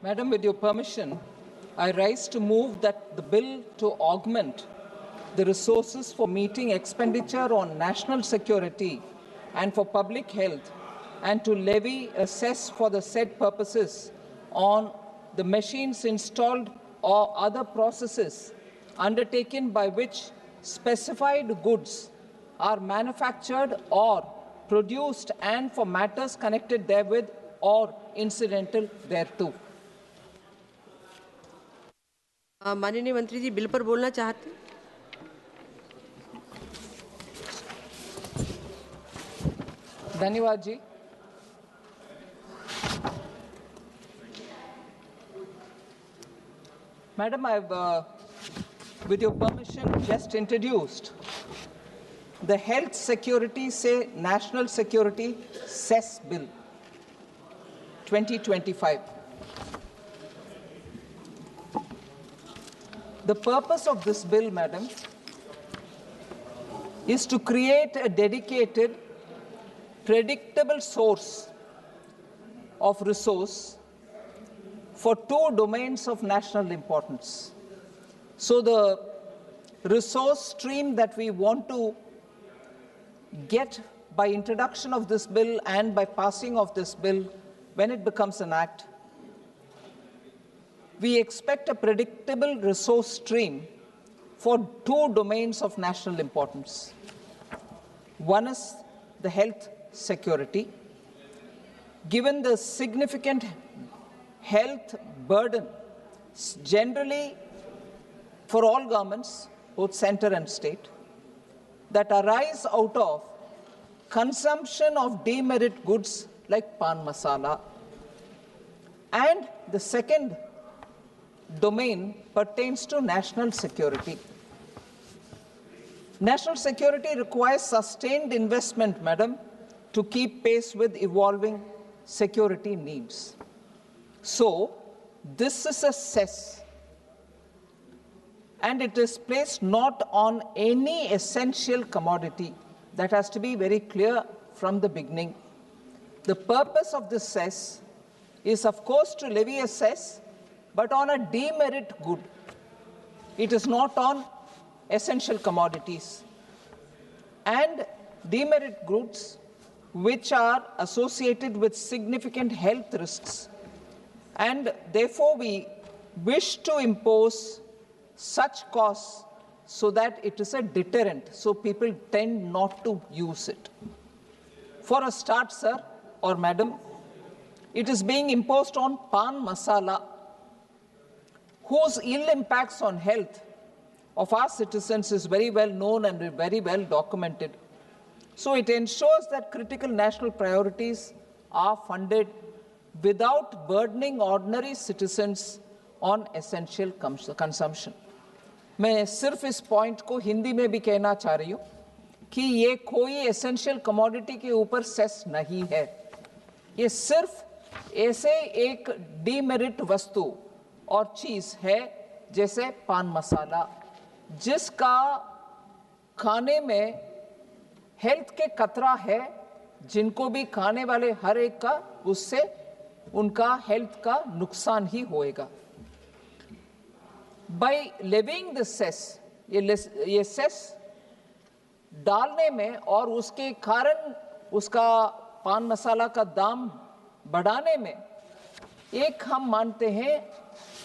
Madam, with your permission, I rise to move that the bill to augment the resources for meeting expenditure on national security and for public health and to levy a cess for the said purposes on the machines installed or other processes undertaken by which specified goods are manufactured or produced and for matters connected therewith or incidental thereto. माननीय मंत्री जी bill पर बोलना चाहते हैं? धन्यवाद जी। Madam, I've, with your permission, just introduced the Health Security, say National Security Cess Bill 2025. The purpose of this bill, Madam, is to create a dedicated, predictable source of resource for two domains of national importance. So the resource stream that we want to get by introduction of this bill and by passing of this bill, when it becomes an act, we expect a predictable resource stream for two domains of national importance. One is the health security. Given the significant health burden generally for all governments, both center and state, that arise out of consumption of demerit goods like pan masala. And the second domain pertains to national security. National security requires sustained investment, Madam, to keep pace with evolving security needs. So, this is a cess, and it is placed not on any essential commodity. That has to be very clear from the beginning. The purpose of this cess is, of course, to levy a cess, but on a demerit good. It is not on essential commodities. And demerit goods which are associated with significant health risks. And therefore, we wish to impose such costs so that it is a deterrent, so people tend not to use it. For a start, sir or madam, it is being imposed on pan masala, whose ill impacts on health of our citizens is very well known and very well documented. So it ensures that critical national priorities are funded without burdening ordinary citizens on essential consumption. मैं सिर्फ इस point को हिंदी में भी कहना चाह रही हूँ कि ये कोई एसेंशियल कमोडिटी के ऊपर सेस नहीं है। ये सिर्फ ऐसे एक डीमेरिट वस्तु और चीज़ है जैसे पान मसाला, जिसका खाने में हेल्थ के खतरा है, जिनको भी खाने वाले हर एक का उससे उनका हेल्थ का नुकसान ही होएगा। By levying the cess, ये सेस डालने में और उसके कारण उसका पान मसाला का दाम बढ़ाने में एक हम मानते हैं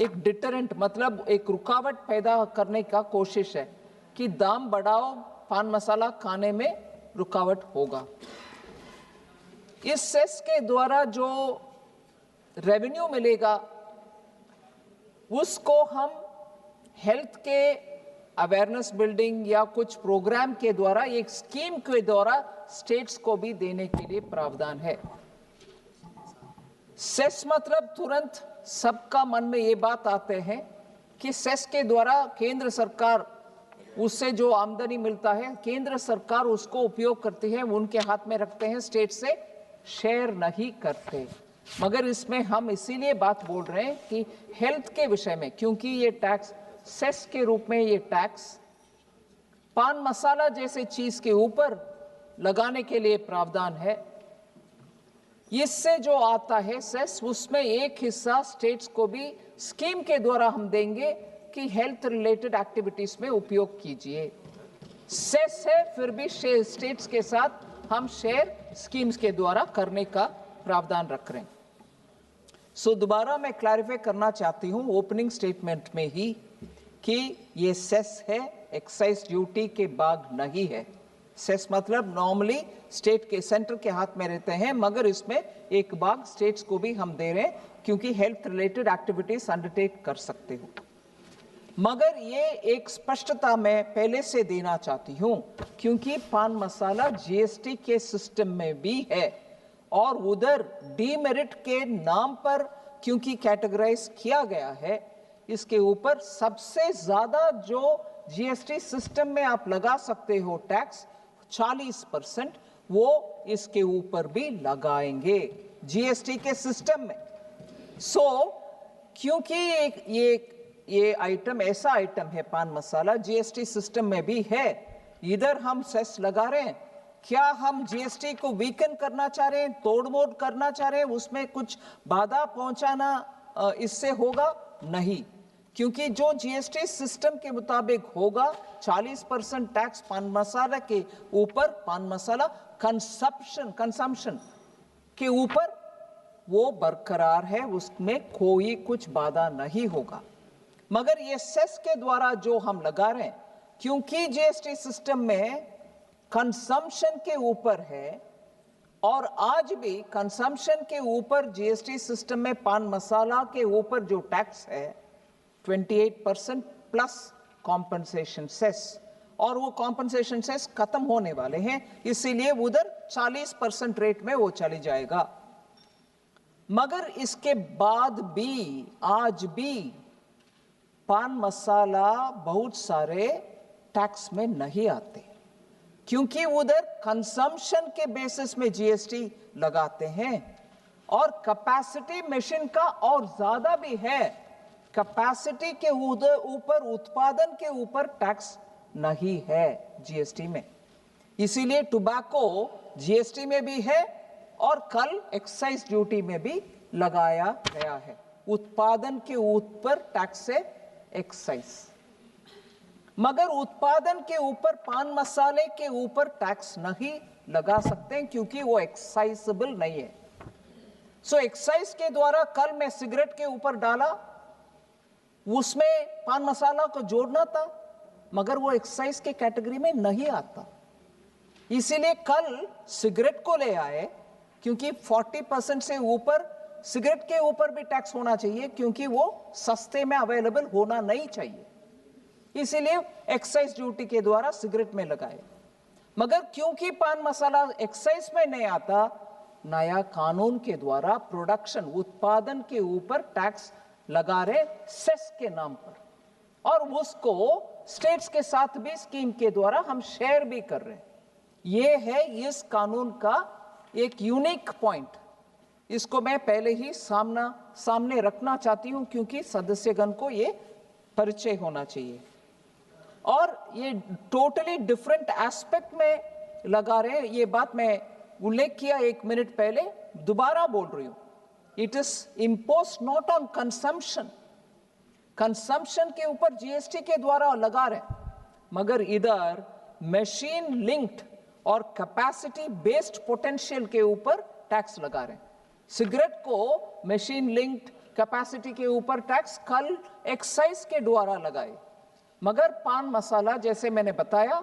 एक डिटरेंट, मतलब एक रुकावट पैदा करने का कोशिश है कि दाम बढ़ाओ, पान मसाला खाने में रुकावट होगा। इस सेस के द्वारा जो रेवेन्यू मिलेगा उसको हम हेल्थ के अवेयरनेस बिल्डिंग या कुछ प्रोग्राम के द्वारा, एक स्कीम के द्वारा स्टेट्स को भी देने के लिए प्रावधान है। सेस मतलब तुरंत सबका मन में ये बात आते हैं कि सेस के द्वारा केंद्र सरकार, उससे जो आमदनी मिलता है केंद्र सरकार उसको उपयोग करती है, उनके हाथ में रखते हैं, स्टेट से शेयर नहीं करते। मगर इसमें हम इसीलिए बात बोल रहे हैं कि हेल्थ के विषय में, क्योंकि ये टैक्स सेस के रूप में ये टैक्स पान मसाला जैसे चीज के ऊपर लगाने के लिए प्रावधान है, इससे जो आता है सेस, उसमें एक हिस्सा स्टेट्स को भी स्कीम के द्वारा हम देंगे कि हेल्थ रिलेटेड एक्टिविटीज में उपयोग कीजिए। सेस है, फिर भी स्टेट्स के साथ हम शेयर स्कीम्स के द्वारा करने का प्रावधान रख रहे हैं। सो दोबारा मैं क्लैरिफाई करना चाहती हूं ओपनिंग स्टेटमेंट में ही कि ये सेस है, एक्साइज ड्यूटी के भाग नहीं है। सेस मतलब नॉर्मली स्टेट के सेंटर के हाथ में रहते हैं, मगर इसमें एक भाग स्टेट्स को भी हम दे रहे हैं क्योंकि हेल्थ रिलेटेड एक्टिविटीज अंडरटेक कर सकते हो। मगर ये एक स्पष्टता मैं पहले से देना चाहती हूं क्योंकि पान मसाला जीएसटी के सिस्टम में भी है और उधर डीमेरिट के नाम पर क्योंकि कैटेगराइज किया गया है, इसके ऊपर सबसे ज्यादा जो जीएसटी सिस्टम में आप लगा सकते हो टैक्स 40%, वो इसके ऊपर भी लगाएंगे जीएसटी के सिस्टम में। सो क्योंकि ये आइटम ऐसा आइटम है, पान मसाला जीएसटी सिस्टम में भी है, इधर हम सेस लगा रहे हैं। क्या हम जीएसटी को वीकन करना चाह रहे हैं, तोड़मोड़ करना चाह रहे हैं, उसमें कुछ बाधा पहुंचाना इससे होगा? नहीं, क्योंकि जो जीएसटी सिस्टम के मुताबिक होगा 40% टैक्स पान मसाला के ऊपर, पान मसाला कंजम्पशन के ऊपर वो बरकरार है, उसमें कोई कुछ बाधा नहीं होगा। मगर ये सेस के द्वारा जो हम लगा रहे हैं, क्योंकि जीएसटी सिस्टम में कंजम्पशन के ऊपर है और आज भी कंजम्पशन के ऊपर जीएसटी सिस्टम में पान मसाला के ऊपर जो टैक्स है 28% प्लस कॉम्पनसेशन सेस, और वो कॉम्पनसेशन सेस खत्म होने वाले हैं, इसीलिए उधर 40% रेट में वो चली जाएगा। मगर इसके बाद भी आज भी पान मसाला बहुत सारे टैक्स में नहीं आते क्योंकि उधर कंजम्पशन के बेसिस में जीएसटी लगाते हैं और कैपेसिटी मशीन का और ज्यादा भी है, कैपेसिटी के ऊपर, उत्पादन के ऊपर टैक्स नहीं है जीएसटी में। इसीलिए टोबैको जीएसटी में भी है और कल एक्साइज ड्यूटी में भी लगाया गया है। उत्पादन के ऊपर टैक्स है एक्साइज, मगर उत्पादन के ऊपर पान मसाले के ऊपर टैक्स नहीं लगा सकते क्योंकि वो एक्साइजेबल नहीं है। सो एक्साइज के द्वारा कल मैं सिगरेट के ऊपर डाला, उसमें पान मसाला को जोड़ना था, मगर वो एक्साइज के कैटेगरी में नहीं आता, इसीलिए कल सिगरेट को ले आए क्योंकि 40% से ऊपर सिगरेट के ऊपर भी टैक्स होना चाहिए क्योंकि वो सस्ते में अवेलेबल होना नहीं चाहिए, इसीलिए एक्साइज ड्यूटी के द्वारा सिगरेट में लगाए। मगर क्योंकि पान मसाला एक्साइज में नहीं आता, नया कानून के द्वारा प्रोडक्शन, उत्पादन के ऊपर टैक्स लगा रहे सेस के नाम पर, और उसको स्टेट्स के साथ भी स्कीम के द्वारा हम शेयर भी कर रहे हैं। ये है इस कानून का एक यूनिक पॉइंट, इसको मैं पहले ही सामने रखना चाहती हूं क्योंकि सदस्यगण को ये परिचय होना चाहिए। और ये टोटली डिफरेंट एस्पेक्ट में लगा रहे हैं, ये बात मैं उल्लेख किया 1 मिनट पहले, दोबारा बोल रही हूं। It is impose not on consumption, consumption के ऊपर जीएसटी के द्वारा लगा रहे हैं, मगर इधर मशीन लिंक्ड और कैपेसिटी बेस्ड पोटेंशियल के ऊपर टैक्स लगा रहे हैं। सिगरेट को मशीन लिंक्ड कैपेसिटी के ऊपर टैक्स कल एक्साइज के द्वारा लगाए, मगर पान मसाला जैसे मैंने बताया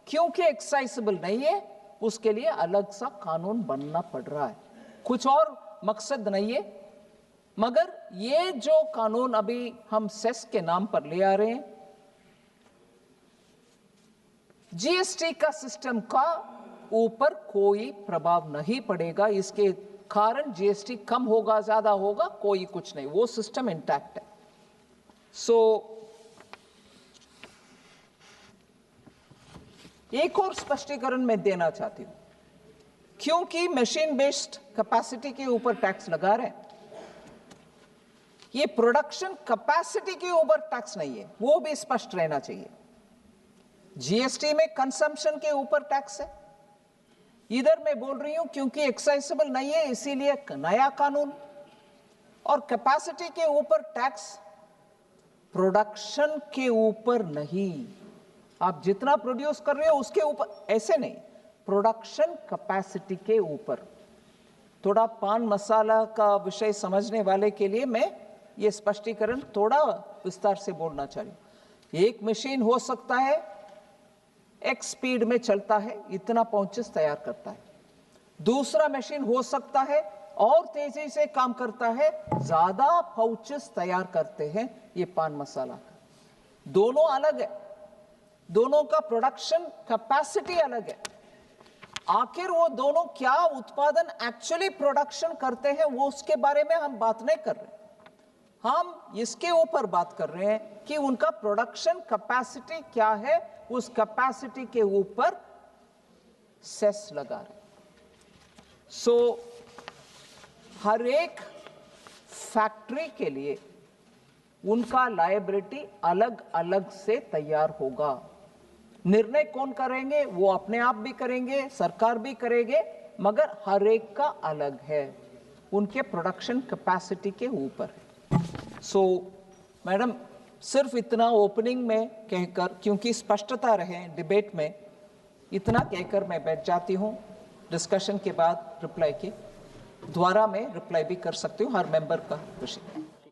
क्योंकि एक्साइजेबल नहीं है, उसके लिए अलग सा कानून बनना पड़ रहा है। कुछ और मकसद नहीं है, मगर ये जो कानून अभी हम सेस के नाम पर ले आ रहे हैं, जीएसटी का सिस्टम का ऊपर कोई प्रभाव नहीं पड़ेगा, इसके कारण जीएसटी कम होगा ज्यादा होगा कोई कुछ नहीं, वो सिस्टम इंटैक्ट है। सो एक और स्पष्टीकरण मैं देना चाहती हूं, क्योंकि मशीन बेस्ड कैपेसिटी के ऊपर टैक्स लगा रहे हैं, ये प्रोडक्शन कैपेसिटी के ऊपर टैक्स नहीं है, वो भी स्पष्ट रहना चाहिए। जीएसटी में कंजम्पशन के ऊपर टैक्स है, इधर मैं बोल रही हूं क्योंकि एक्साइजेबल नहीं है इसीलिए नया कानून, और कैपेसिटी के ऊपर टैक्स, प्रोडक्शन के ऊपर नहीं। आप जितना प्रोड्यूस कर रहे हो उसके ऊपर, ऐसे नहीं, प्रोडक्शन कैपेसिटी के ऊपर। थोड़ा पान मसाला का विषय समझने वाले के लिए मैं ये स्पष्टीकरण थोड़ा विस्तार से बोलना चाह रही हूं। एक मशीन हो सकता है एक्स स्पीड में चलता है, इतना पाउचेस तैयार करता है। दूसरा मशीन हो सकता है और तेजी से काम करता है, ज्यादा पाउचेस तैयार करते हैं, ये पान मसाला का। दोनों अलग है, दोनों का प्रोडक्शन कैपेसिटी अलग है। आखिर वो दोनों क्या उत्पादन एक्चुअली प्रोडक्शन करते हैं वो उसके बारे में हम बात नहीं कर रहे, हम इसके ऊपर बात कर रहे हैं कि उनका प्रोडक्शन कैपेसिटी क्या है, उस कैपेसिटी के ऊपर सेस लगा रहे। सो हर एक फैक्ट्री के लिए उनका लायबिलिटी अलग अलग से तैयार होगा। निर्णय कौन करेंगे? वो अपने आप भी करेंगे, सरकार भी करेंगे, मगर हर एक का अलग है, उनके प्रोडक्शन कैपेसिटी के ऊपर है। सो मैडम, सिर्फ इतना ओपनिंग में कहकर, क्योंकि स्पष्टता रहे डिबेट में, इतना कहकर मैं बैठ जाती हूं। डिस्कशन के बाद रिप्लाई के द्वारा मैं रिप्लाई भी कर सकती हूं हर मेंबर का विषय।